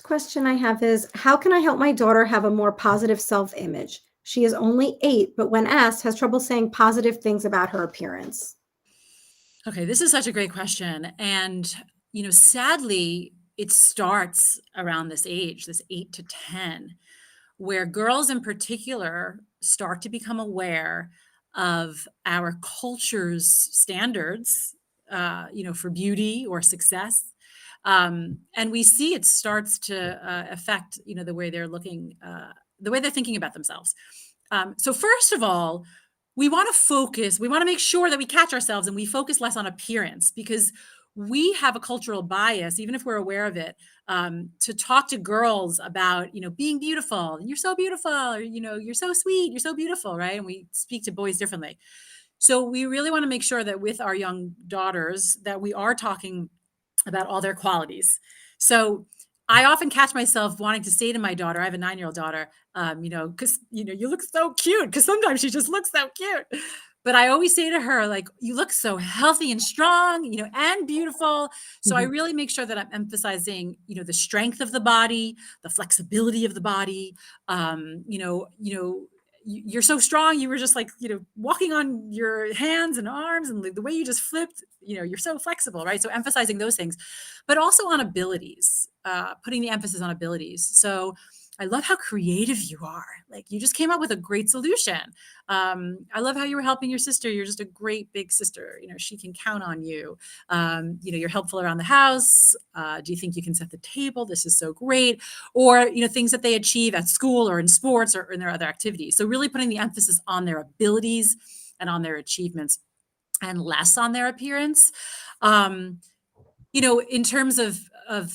question I have is, how can I help my daughter have a more positive self-image? She is only 8, but when asked, has trouble saying positive things about her appearance. Okay, this is such a great question. And, sadly, it starts around this age, this 8 to 10, where girls in particular start to become aware of our culture's standards, for beauty or success. And we see it starts to affect, the way they're looking, the way they're thinking about themselves. So first of all, we want to make sure that we catch ourselves and we focus less on appearance because we have a cultural bias, even if we're aware of it, to talk to girls about, being beautiful. You're so beautiful, or, you're so sweet, you're so beautiful, right? And we speak to boys differently. So we really want to make sure that with our young daughters that we are talking about all their qualities. So I often catch myself wanting to say to my daughter, I have a 9-year-old daughter, because, you look so cute, because sometimes she just looks so cute. But I always say to her, like, you look so healthy and strong, and beautiful. So I Mhm. really make sure that I'm emphasizing, the strength of the body, the flexibility of the body, you're so strong. You were just like, walking on your hands and arms and the way you just flipped, you're so flexible, right? So emphasizing those things, but also on abilities, putting the emphasis on abilities. So I love how creative you are. Like you just came up with a great solution. I love how you were helping your sister. You're just a great big sister. She can count on you. You're helpful around the house. Do you think you can set the table? This is so great. Or, things that they achieve at school or in sports or in their other activities. So really putting the emphasis on their abilities and on their achievements and less on their appearance. Um, in terms of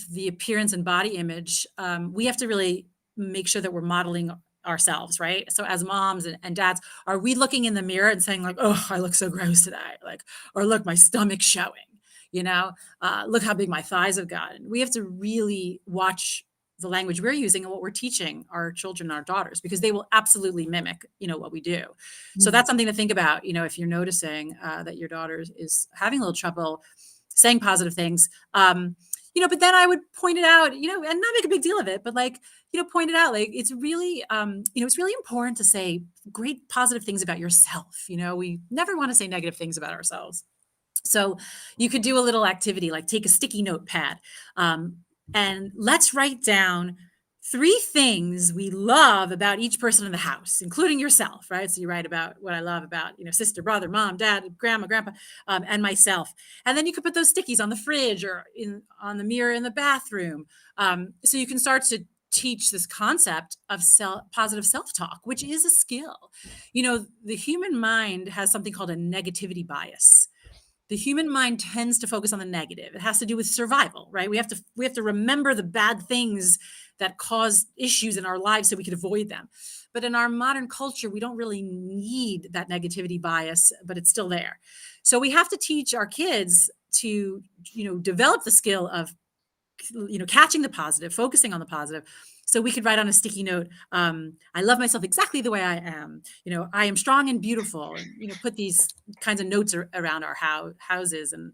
the appearance and body image, we have to really make sure that we're modeling ourselves, right? So as moms and dads, are we looking in the mirror and saying like, "Oh, I look so gross today," like, or "Look, my stomach's showing," "Look how big my thighs have gotten." We have to really watch the language we're using and what we're teaching our children, our daughters, because they will absolutely mimic, what we do. So Mhm. that's something to think about. If you're noticing that your daughter is having a little trouble saying positive things. But then I would point it out, and not make a big deal of it, but like, point it out. Like it's really important to say great positive things about yourself. We never want to say negative things about ourselves. So you could do a little activity like take a sticky notepad um, and let's write down 3 things we love about each person in the house, including yourself, right? So you write about what I love about, sister, brother, mom, dad, grandma, grandpa, and myself. And then you could put those stickies on the fridge or on the mirror in the bathroom. So you can start to teach this concept of positive self-talk, which is a skill. The human mind has something called a negativity bias. The human mind tends to focus on the negative. It has to do with survival, right? We have to remember the bad things that cause issues in our lives so we can avoid them. But in our modern culture, we don't really need that negativity bias, but it's still there. So we have to teach our kids to, develop the skill of, catching the positive, focusing on the positive. So we could write on a sticky note, I love myself exactly the way I am. I am strong and beautiful. And, put these kinds of notes around our houses and,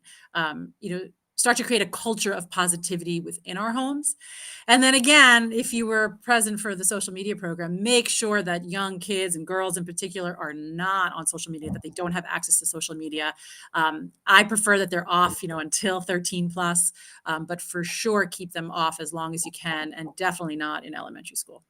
start to create a culture of positivity within our homes. And then again, if you were present for the social media program, make sure that young kids and girls in particular are not on social media, that they don't have access to social media. I prefer that they're off, until 13 plus, but for sure keep them off as long as you can, and definitely not in elementary school.